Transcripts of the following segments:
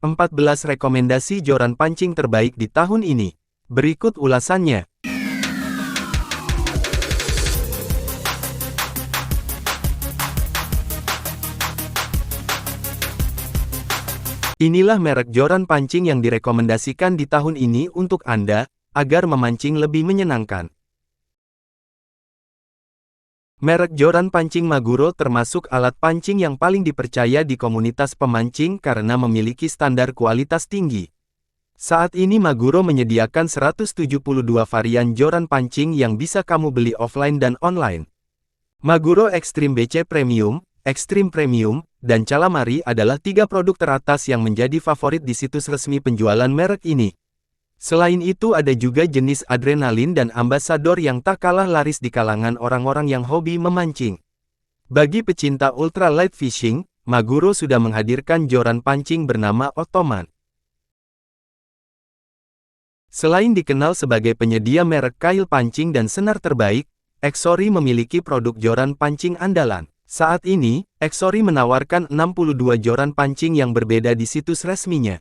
14 rekomendasi joran pancing terbaik di tahun ini. Berikut ulasannya. Inilah merek joran pancing yang direkomendasikan di tahun ini untuk Anda, agar memancing lebih menyenangkan. Merek joran pancing Maguro termasuk alat pancing yang paling dipercaya di komunitas pemancing karena memiliki standar kualitas tinggi. Saat ini Maguro menyediakan 172 varian joran pancing yang bisa kamu beli offline dan online. Maguro Extreme BC Premium, Extreme Premium, dan Calamari adalah 3 produk teratas yang menjadi favorit di situs resmi penjualan merek ini. Selain itu ada juga jenis adrenalin dan ambasador yang tak kalah laris di kalangan orang-orang yang hobi memancing. Bagi pecinta ultralight fishing, Maguro sudah menghadirkan joran pancing bernama Ottoman. Selain dikenal sebagai penyedia merek kail pancing dan senar terbaik, Exory memiliki produk joran pancing andalan. Saat ini, Exory menawarkan 62 joran pancing yang berbeda di situs resminya.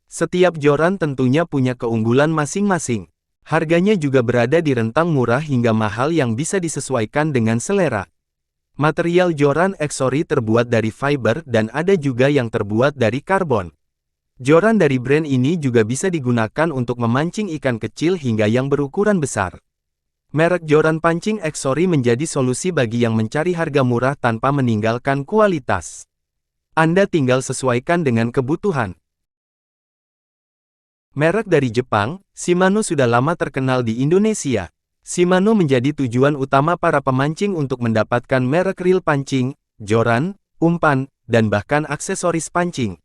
Setiap joran tentunya punya keunggulan masing-masing. Harganya juga berada di rentang murah hingga mahal yang bisa disesuaikan dengan selera. Material joran Exory terbuat dari fiber dan ada juga yang terbuat dari karbon. Joran dari brand ini juga bisa digunakan untuk memancing ikan kecil hingga yang berukuran besar. Merek joran pancing Exory menjadi solusi bagi yang mencari harga murah tanpa meninggalkan kualitas. Anda tinggal sesuaikan dengan kebutuhan. Merek dari Jepang, Shimano sudah lama terkenal di Indonesia. Shimano menjadi tujuan utama para pemancing untuk mendapatkan merek reel pancing, joran, umpan, dan bahkan aksesoris pancing.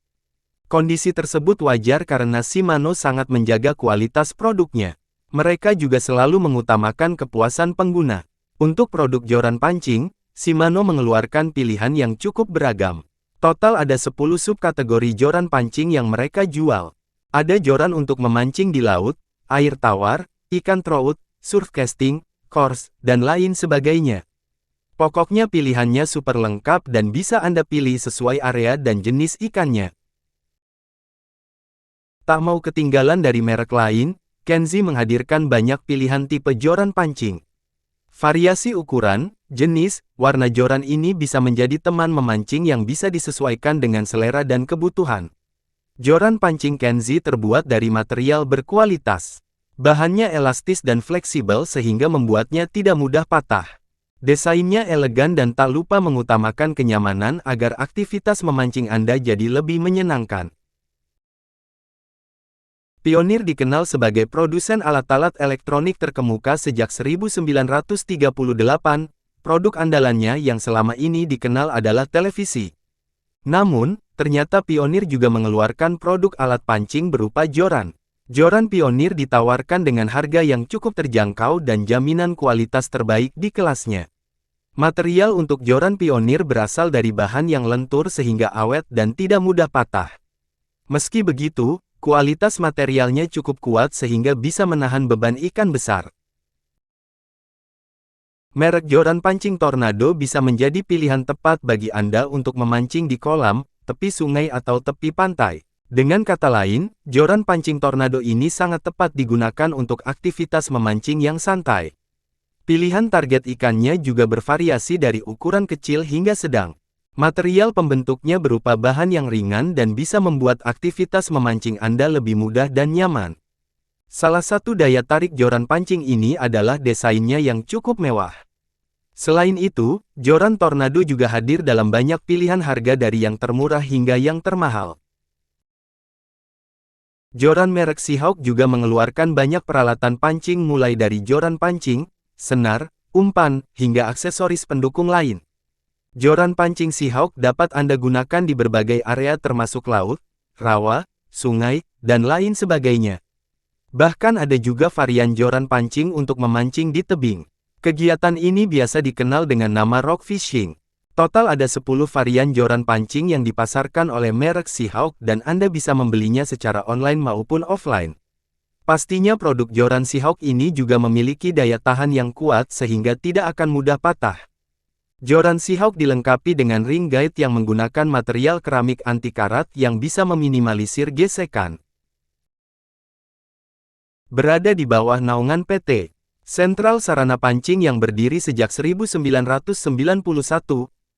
Kondisi tersebut wajar karena Shimano sangat menjaga kualitas produknya. Mereka juga selalu mengutamakan kepuasan pengguna. Untuk produk joran pancing, Shimano mengeluarkan pilihan yang cukup beragam. Total ada 10 subkategori joran pancing yang mereka jual. Ada joran untuk memancing di laut, air tawar, ikan trout, surf casting, course, dan lain sebagainya. Pokoknya pilihannya super lengkap dan bisa Anda pilih sesuai area dan jenis ikannya. Tak mau ketinggalan dari merek lain, Kenzi menghadirkan banyak pilihan tipe joran pancing. Variasi ukuran, jenis, warna joran ini bisa menjadi teman memancing yang bisa disesuaikan dengan selera dan kebutuhan. Joran pancing Kenzi terbuat dari material berkualitas. Bahannya elastis dan fleksibel sehingga membuatnya tidak mudah patah. Desainnya elegan dan tak lupa mengutamakan kenyamanan agar aktivitas memancing Anda jadi lebih menyenangkan. Pioneer dikenal sebagai produsen alat-alat elektronik terkemuka sejak 1938. Produk andalannya yang selama ini dikenal adalah televisi. Namun, ternyata Pioneer juga mengeluarkan produk alat pancing berupa joran. Joran Pioneer ditawarkan dengan harga yang cukup terjangkau dan jaminan kualitas terbaik di kelasnya. Material untuk joran Pioneer berasal dari bahan yang lentur sehingga awet dan tidak mudah patah. Meski begitu, kualitas materialnya cukup kuat sehingga bisa menahan beban ikan besar. Merek joran pancing Tornado bisa menjadi pilihan tepat bagi Anda untuk memancing di kolam, tepi sungai atau tepi pantai. Dengan kata lain, joran pancing Tornado ini sangat tepat digunakan untuk aktivitas memancing yang santai. Pilihan target ikannya juga bervariasi dari ukuran kecil hingga sedang. Material pembentuknya berupa bahan yang ringan dan bisa membuat aktivitas memancing Anda lebih mudah dan nyaman. Salah satu daya tarik joran pancing ini adalah desainnya yang cukup mewah. Selain itu, joran Tornado juga hadir dalam banyak pilihan harga dari yang termurah hingga yang termahal. Joran merek Seahawk juga mengeluarkan banyak peralatan pancing mulai dari joran pancing, senar, umpan, hingga aksesoris pendukung lain. Joran pancing Seahawk dapat Anda gunakan di berbagai area termasuk laut, rawa, sungai, dan lain sebagainya. Bahkan ada juga varian joran pancing untuk memancing di tebing. Kegiatan ini biasa dikenal dengan nama rock fishing. Total ada 10 varian joran pancing yang dipasarkan oleh merek Seahawk dan Anda bisa membelinya secara online maupun offline. Pastinya produk joran Seahawk ini juga memiliki daya tahan yang kuat sehingga tidak akan mudah patah. Joran Seahawk dilengkapi dengan ring guide yang menggunakan material keramik anti karat yang bisa meminimalisir gesekan. Berada di bawah naungan PT Sentral Sarana Pancing yang berdiri sejak 1991,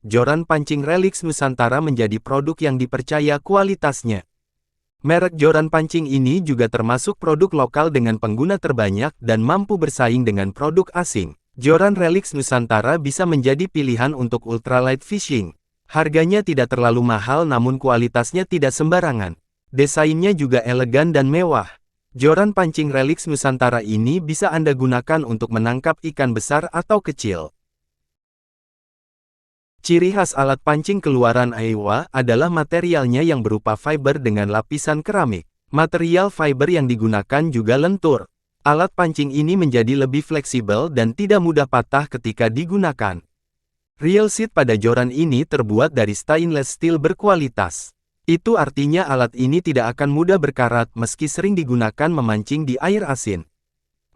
Joran Pancing Relix Nusantara menjadi produk yang dipercaya kualitasnya. Merek Joran Pancing ini juga termasuk produk lokal dengan pengguna terbanyak dan mampu bersaing dengan produk asing. Joran Relix Nusantara bisa menjadi pilihan untuk ultralight fishing. Harganya tidak terlalu mahal namun kualitasnya tidak sembarangan. Desainnya juga elegan dan mewah. Joran Pancing Relix Nusantara ini bisa Anda gunakan untuk menangkap ikan besar atau kecil. Ciri khas alat pancing keluaran Aiwa adalah materialnya yang berupa fiber dengan lapisan keramik. Material fiber yang digunakan juga lentur. Alat pancing ini menjadi lebih fleksibel dan tidak mudah patah ketika digunakan. Reel seat pada joran ini terbuat dari stainless steel berkualitas. Itu artinya alat ini tidak akan mudah berkarat meski sering digunakan memancing di air asin.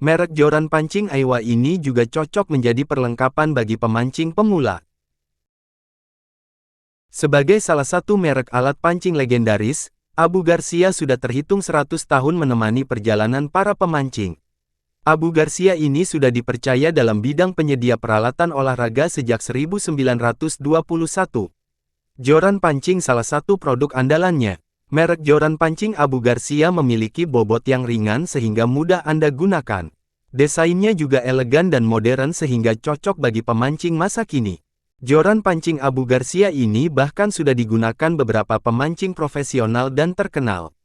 Merek joran pancing Aiwa ini juga cocok menjadi perlengkapan bagi pemancing pemula. Sebagai salah satu merek alat pancing legendaris, Abu Garcia sudah terhitung 100 tahun menemani perjalanan para pemancing. Abu Garcia ini sudah dipercaya dalam bidang penyedia peralatan olahraga sejak 1921. Joran pancing salah satu produk andalannya. Merek joran pancing Abu Garcia memiliki bobot yang ringan sehingga mudah Anda gunakan. Desainnya juga elegan dan modern sehingga cocok bagi pemancing masa kini. Joran pancing Abu Garcia ini bahkan sudah digunakan beberapa pemancing profesional dan terkenal.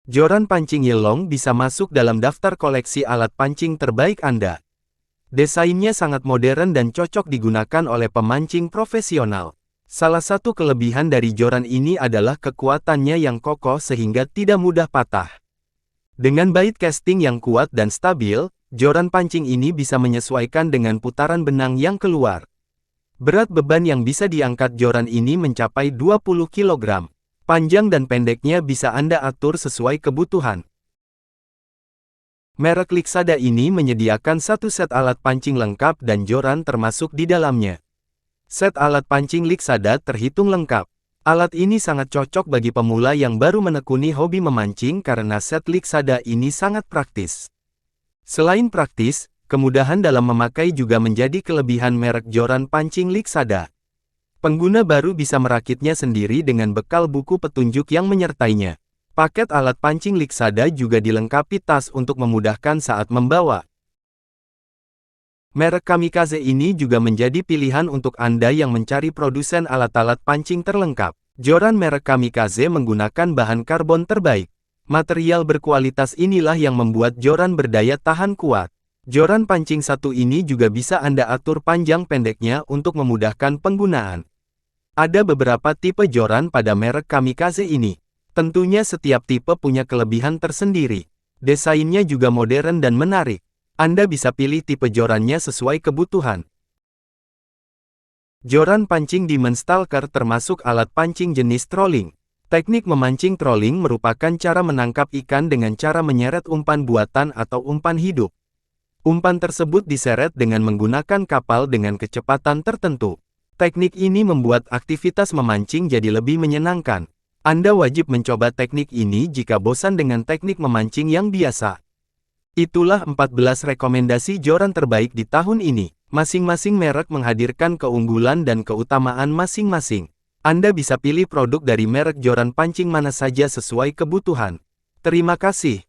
Joran pancing Yelong bisa masuk dalam daftar koleksi alat pancing terbaik Anda. Desainnya sangat modern dan cocok digunakan oleh pemancing profesional. Salah satu kelebihan dari joran ini adalah kekuatannya yang kokoh sehingga tidak mudah patah. Dengan bait casting yang kuat dan stabil, joran pancing ini bisa menyesuaikan dengan putaran benang yang keluar. Berat beban yang bisa diangkat joran ini mencapai 20 kg. Panjang dan pendeknya bisa Anda atur sesuai kebutuhan. Merek Lixada ini menyediakan satu set alat pancing lengkap dan joran termasuk di dalamnya. Set alat pancing Lixada terhitung lengkap. Alat ini sangat cocok bagi pemula yang baru menekuni hobi memancing karena set Lixada ini sangat praktis. Selain praktis, kemudahan dalam memakai juga menjadi kelebihan merek joran pancing Lixada. Pengguna baru bisa merakitnya sendiri dengan bekal buku petunjuk yang menyertainya. Paket alat pancing Lixada juga dilengkapi tas untuk memudahkan saat membawa. Merek Kamikaze ini juga menjadi pilihan untuk Anda yang mencari produsen alat-alat pancing terlengkap. Joran merek Kamikaze menggunakan bahan karbon terbaik. Material berkualitas inilah yang membuat joran berdaya tahan kuat. Joran pancing satu ini juga bisa Anda atur panjang pendeknya untuk memudahkan penggunaan. Ada beberapa tipe joran pada merek Kamikaze ini. Tentunya setiap tipe punya kelebihan tersendiri. Desainnya juga modern dan menarik. Anda bisa pilih tipe jorannya sesuai kebutuhan. Joran pancing Demon Stalker termasuk alat pancing jenis trolling. Teknik memancing trolling merupakan cara menangkap ikan dengan cara menyeret umpan buatan atau umpan hidup. Umpan tersebut diseret dengan menggunakan kapal dengan kecepatan tertentu. Teknik ini membuat aktivitas memancing jadi lebih menyenangkan. Anda wajib mencoba teknik ini jika bosan dengan teknik memancing yang biasa. Itulah 14 rekomendasi joran terbaik di tahun ini. Masing-masing merek menghadirkan keunggulan dan keutamaan masing-masing. Anda bisa pilih produk dari merek joran pancing mana saja sesuai kebutuhan. Terima kasih.